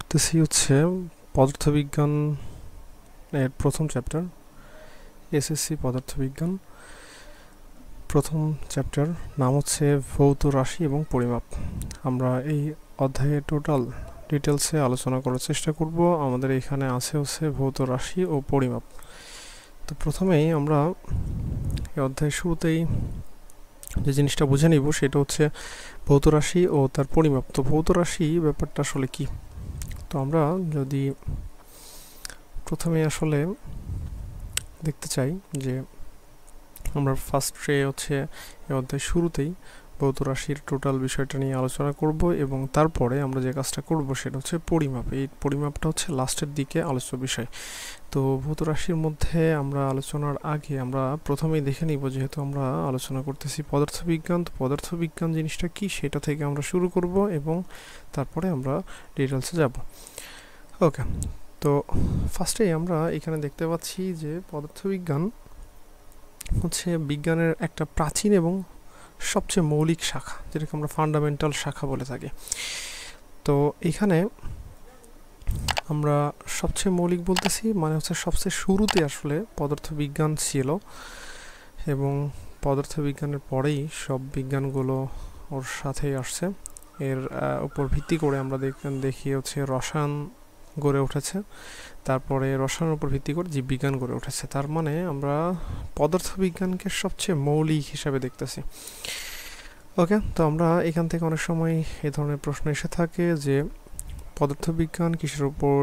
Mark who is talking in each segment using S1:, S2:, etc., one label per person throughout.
S1: করতেছি হচ্ছে পদার্থবিজ্ঞান এর প্রথম চ্যাপ্টার, এসএসসি পদার্থবিজ্ঞান প্রথম চ্যাপ্টার, নাম হচ্ছে ভৌত রাশি এবং পরিমাপ। আমরা এই অধ্যায়ে টোটাল ডিটেলসে আলোচনা করার চেষ্টা করব। আমাদের এখানে আছে হচ্ছে ভৌত রাশি ও পরিমাপ। তো প্রথমেই আমরা এই অধ্যায়ের শুরুতেই যে জিনিসটা বুঝে নিব সেটা হচ্ছে ভৌত রাশি ও তার পরিমাপ। তো ভৌত রাশি ব্যাপারটা আসলে কি? তো আমরা যদি প্রথমে আসলে দেখতে চাই যে আমরা ফার্স্টে হচ্ছে এই অধ্যায় শুরুতেই ভৌত রাশির টোটাল বিষয়টা নিয়ে আলোচনা করব এবং তারপরে আমরা যে কাজটা করব সেটা হচ্ছে পরিমাপ। এই পরিমাপটা হচ্ছে লাস্টের দিকে আলোচ্য বিষয়। তো ভৌত রাশির মধ্যে আমরা আলোচনার আগে আমরা প্রথমেই দেখে নিব, যেহেতু আমরা আলোচনা করতেছি পদার্থবিজ্ঞান, তো পদার্থবিজ্ঞান জিনিসটা কি সেটা থেকে আমরা শুরু করব এবং তারপরে আমরা ডিটেলসে যাব। ওকে, তো ফার্স্টেই আমরা এখানে দেখতে পাচ্ছি যে পদার্থবিজ্ঞান হচ্ছে বিজ্ঞানের একটা প্রাচীন এবং সবচেয়ে মৌলিক শাখা, যেটাকে আমরা ফান্ডামেন্টাল শাখা বলে থাকি। তো এখানে আমরা সবচেয়ে মৌলিক বলতেছি মানে হচ্ছে সবচেয়ে শুরুতে আসলে পদার্থবিজ্ঞান ছিল এবং পদার্থবিজ্ঞানের পরেই সব বিজ্ঞানগুলো ওর সাথেই আসছে। এর উপর ভিত্তি করে আমরা দেখি হচ্ছে রসায়ন গড়ে উঠেছে, তারপরে রসায়নের উপর ভিত্তি করে জীববিজ্ঞান গড়ে উঠেছে। তার মানে আমরা পদার্থবিজ্ঞানকে সবচেয়ে মৌলিক হিসাবে দেখতেছি। ওকে, তো আমরা এখান থেকে অনেক সময় এই ধরনের প্রশ্ন এসে থাকে যে পদার্থবিজ্ঞান কিসের উপর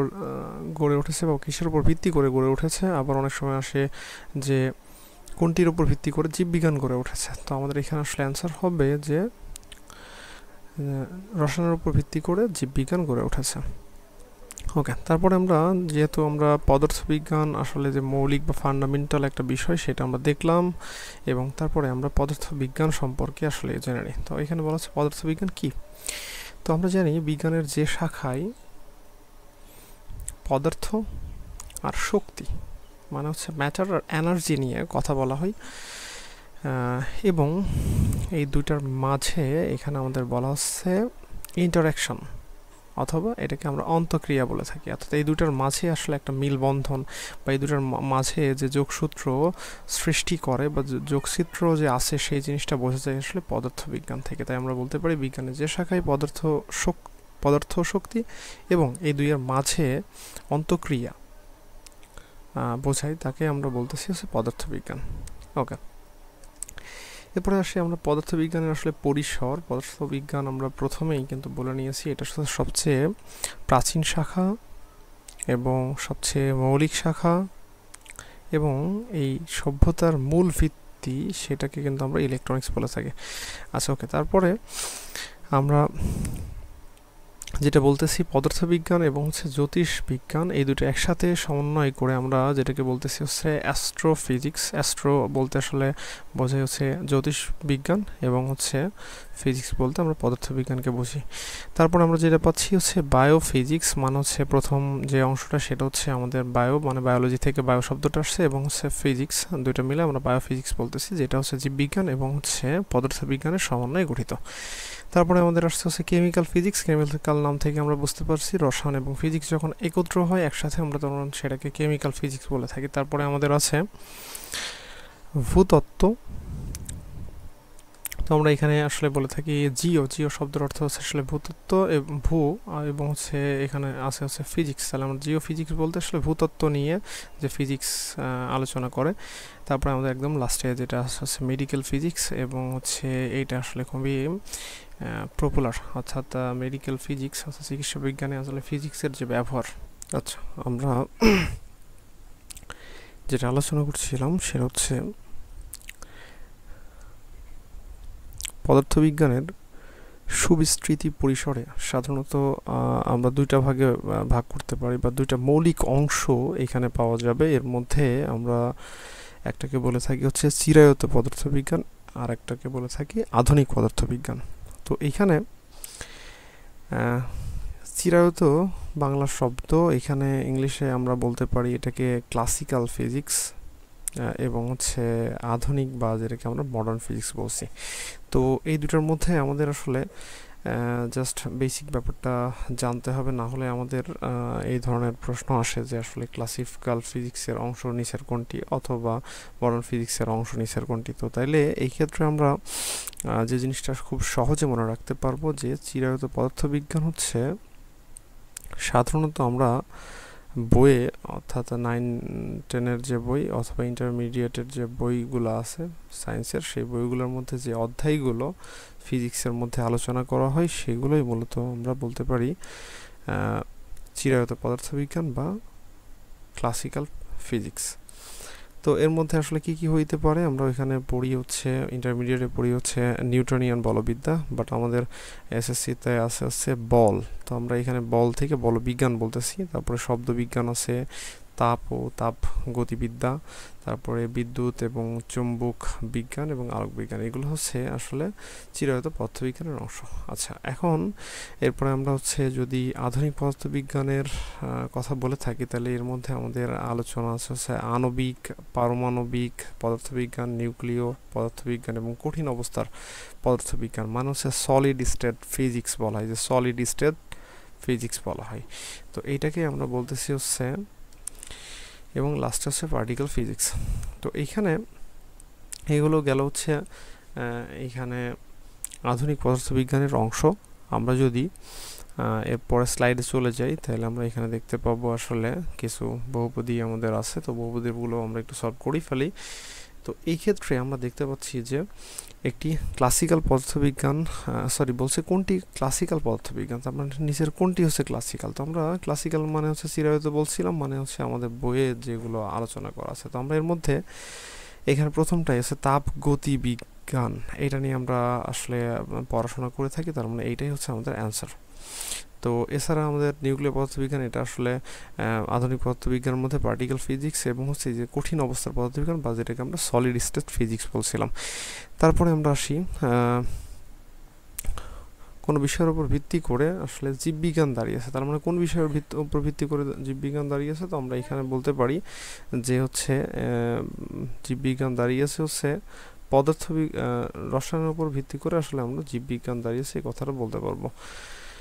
S1: গড়ে উঠেছে বা কিসের উপর ভিত্তি করে গড়ে উঠেছে, আবার অনেক সময় আসে যে কোনটির উপর ভিত্তি করে জীববিজ্ঞান গড়ে উঠেছে। তো আমাদের এখানে আসলে অ্যান্সার হবে যে রসায়নের উপর ভিত্তি করে জীববিজ্ঞান গড়ে উঠেছে। ওকে, তারপরে আমরা যেহেতু আমরা পদার্থবিজ্ঞান আসলে যে মৌলিক বা ফান্ডামেন্টাল একটা বিষয় সেটা আমরা দেখলাম এবং তারপরে আমরা পদার্থবিজ্ঞান সম্পর্কে আসলে জেনে নিই। তো এখানে বলা হচ্ছে পদার্থবিজ্ঞান কি। তো আমরা জানি বিজ্ঞানের যে শাখায় পদার্থ আর শক্তি মানে হচ্ছে ম্যাটার আর এনার্জি নিয়ে কথা বলা হয় এবং এই দুইটার মাঝে এখানে আমাদের বলা হচ্ছে ইন্টারঅ্যাকশন অথবা এটাকে আমরা অন্তঃক্রিয়া বলে থাকি। অর্থাৎ এই দুটার মাঝে আসলে একটা মিলবন্ধন বা এই দুটার মাঝে যে যোগসূত্র সৃষ্টি করে বা যোগসূত্র যে আছে সেই জিনিসটা বোঝা যায় আসলে পদার্থবিজ্ঞান থেকে। তাই আমরা বলতে পারি বিজ্ঞানের যে শাখায় পদার্থ শক্তি এবং এই দুইয়ের মাঝে অন্তঃক্রিয়া বোঝায় তাকে আমরা বলতেছি হচ্ছে পদার্থবিজ্ঞান। ওকে, এরপরে আসি আমরা পদার্থবিজ্ঞানের আসলে পরিসর। পদার্থবিজ্ঞান আমরা প্রথমেই কিন্তু বলে নিয়েছি এটা সবচেয়ে প্রাচীন শাখা এবং সবচেয়ে মৌলিক শাখা এবং এই সভ্যতার মূল ভিত্তি সেটাকে কিন্তু আমরা ইলেকট্রনিক্স বলে থাকি। আচ্ছা, ওকে, তারপরে আমরা যেটা বলতেছি পদার্থবিজ্ঞান এবং হচ্ছে জ্যোতিষবিজ্ঞান এই দুটো একসাথে সমন্বয় করে আমরা যেটাকে বলতেছি হচ্ছে অ্যাস্ট্রোফিজিক্স। অ্যাস্ট্রো বলতে আসলে বোঝায় হচ্ছে জ্যোতিষবিজ্ঞান এবং হচ্ছে ফিজিক্স বলতে আমরা পদার্থবিজ্ঞানকে বুঝি। তারপর আমরা যেটা পাচ্ছি হচ্ছে বায়োফিজিক্স, মানে হচ্ছে প্রথম যে অংশটা সেটা হচ্ছে আমাদের বায়ো মানে বায়োলজি থেকে বায়ো শব্দটা আসছে এবং হচ্ছে ফিজিক্স, দুইটা মিলে আমরা বায়োফিজিক্স বলতেছি, যেটা হচ্ছে জীববিজ্ঞান এবং হচ্ছে পদার্থবিজ্ঞানের সমন্বয়ে গঠিত। তারপরে আমাদের আসছে হচ্ছে কেমিক্যাল ফিজিক্স। কেমিক্যাল নাম থেকে আমরা বুঝতে পারছি রসায়ন এবং ফিজিক্স যখন একত্র হয় একসাথে আমরা তখন সেটাকে কেমিক্যাল ফিজিক্স বলে থাকি। তারপরে আমাদের আছে ভূতত্ত্ব। তো আমরা এখানে আসলে বলে থাকি জিও শব্দের অর্থ হচ্ছে আসলে ভূতত্ত্ব ভূ এবং হচ্ছে এখানে আছে হচ্ছে ফিজিক্স। তাহলে আমরা জিও ফিজিক্স বলতে আসলে ভূতত্ত্ব নিয়ে যে ফিজিক্স আলোচনা করে। তারপরে আমাদের একদম লাস্টে যেটা হচ্ছে মেডিকেল ফিজিক্স এবং হচ্ছে এইটা আসলে খুবই পপুলার, অর্থাৎ মেডিকেল ফিজিক্স অর্থাৎ চিকিৎসা বিজ্ঞানে আসলে ফিজিক্সের যে ব্যবহার। আচ্ছা, আমরা যেটা আলোচনা করছিলাম সেটা হচ্ছে পদার্থবিজ্ঞানের সুবিস্তৃতি পরিসরে সাধারণত আমরা দুইটা ভাগে ভাগ করতে পারি বা দুইটা মৌলিক অংশ এখানে পাওয়া যাবে। এর মধ্যে আমরা একটাকে বলে থাকি হচ্ছে চিরায়ত পদার্থবিজ্ঞান আর একটাকে বলে থাকি আধুনিক পদার্থবিজ্ঞান। তো এইখানে চিরায়ত বাংলা শব্দ, এখানে ইংলিশে আমরা বলতে পারি এটাকে ক্লাসিক্যাল ফিজিক্স এবং হচ্ছে আধুনিক বা যেটাকে আমরা মডার্ন ফিজিক্স বলছি। তো এই দুটার মধ্যে আমাদের আসলে জাস্ট বেসিক ব্যাপারটা জানতে হবে, না হলে আমাদের এই ধরনের প্রশ্ন আসে যে আসলে ক্লাসিক্যাল ফিজিক্সের অংশ নিচের কোনটি অথবা মডার্ন ফিজিক্সের অংশ নিচের কোনটি। তো তাইলে এই ক্ষেত্রে আমরা যে জিনিসটা খুব সহজে মনে রাখতে পারবো যে চিরায়ত পদার্থবিজ্ঞান হচ্ছে সাধারণত আমরা বইয়ে অর্থাৎ 9-10-এর যে বই অথবা ইন্টারমিডিয়েটের যে বইগুলো আছে সায়েন্সের, সেই বইগুলোর মধ্যে যে অধ্যায়গুলো ফিজিক্সের মধ্যে আলোচনা করা হয় সেগুলোই মূলত আমরা বলতে পারি চিরায়ত পদার্থবিজ্ঞান বা ক্লাসিক্যাল ফিজিক্স। তো এর মধ্যে আসলে কি কি হইতে পারে, আমরা এখানে পড়ি হচ্ছে ইন্টারমিডিয়েটে পড়ি হচ্ছে নিউটনিয়ান বলবিদ্যা, বাট আমাদের এসএসসিতে আছে হচ্ছে বল। তো আমরা এখানে বল থেকে বলবিজ্ঞান বলতেছি। তারপরে শব্দবিজ্ঞান আছে, তাপ ও তাপ গতিবিদ্যা, তারপরে বিদ্যুৎ এবং চুম্বক বিজ্ঞান এবং আলোক বিজ্ঞান, এগুলো হচ্ছে আসলে চিরায়ত পদার্থবিজ্ঞানের অংশ। আচ্ছা, এখন এরপরে আমরা হচ্ছে যদি আধুনিক পদার্থবিজ্ঞানের কথা বলে থাকি, তাহলে এর মধ্যে আমাদের আলোচনা আছে হচ্ছে আণবিক, পারমাণবিক পদার্থবিজ্ঞান, নিউক্লিয় পদার্থবিজ্ঞান এবং কঠিন অবস্থার পদার্থবিজ্ঞান, মানে হচ্ছে সলিড স্টেট ফিজিক্স বলা হয়, যে সলিড স্টেট ফিজিক্স বলা হয়। তো এইটাকে আমরা বলতেছি হচ্ছে, এবং লাস্টে হচ্ছে পার্টিকেল ফিজিক্স। তো এইখানে এগুলো গেল হচ্ছে এইখানে আধুনিক পদার্থবিজ্ঞানের অংশ। আমরা যদি এরপরে স্লাইডে চলে যাই, তাহলে আমরা এখানে দেখতে পাবো আসলে কিছু বহুপদী আমাদের আছে। তো বহুপদীগুলো আমরা একটু সলভ করেই ফেলি। তো এই ক্ষেত্রে আমরা দেখতে পাচ্ছি যে একটি ক্লাসিক্যাল পদার্থবিজ্ঞান, বলছে কোনটি ক্লাসিক্যাল পদার্থবিজ্ঞান, তো আমরা নিচের কোনটি হচ্ছে ক্লাসিক্যাল। তো আমরা ক্লাসিক্যাল মানে হচ্ছে চিরায়ত বলছিলাম, মানে হচ্ছে আমাদের বইয়ে যেগুলো আলোচনা করা আছে। তো আমরা এর মধ্যে এখানে প্রথমটাই আছে তাপ গতি বিজ্ঞান, এটা নিয়ে আমরা আসলে পড়াশোনা করে থাকি, তার মানে এইটাই হচ্ছে আমাদের অ্যান্সার। তো এছাড়া আমাদের নিউক্লিয় পদার্থবিজ্ঞান, এটা আসলে আধুনিক পদার্থবিজ্ঞানের মধ্যে পার্টিকেল ফিজিক্স এবং হচ্ছে যে কঠিন অবস্থার পদার্থবিজ্ঞান বা যেটাকে আমরা সলিড স্টেট ফিজিক্স বলছিলাম। তারপরে আমরা আসি কোনো বিষয়ের উপর ভিত্তি করে আসলে জীববিজ্ঞান দাঁড়িয়েছে, তার মানে কোন বিষয়ের উপর ভিত্তি করে জীববিজ্ঞান দাঁড়িয়েছে। তো আমরা এখানে বলতে পারি যে হচ্ছে জীববিজ্ঞান দাঁড়িয়েছে হচ্ছে রসায়নের উপর ভিত্তি করে আসলে আমরা জীববিজ্ঞান দাঁড়িয়েছে, এই কথাটা বলতে পারবো।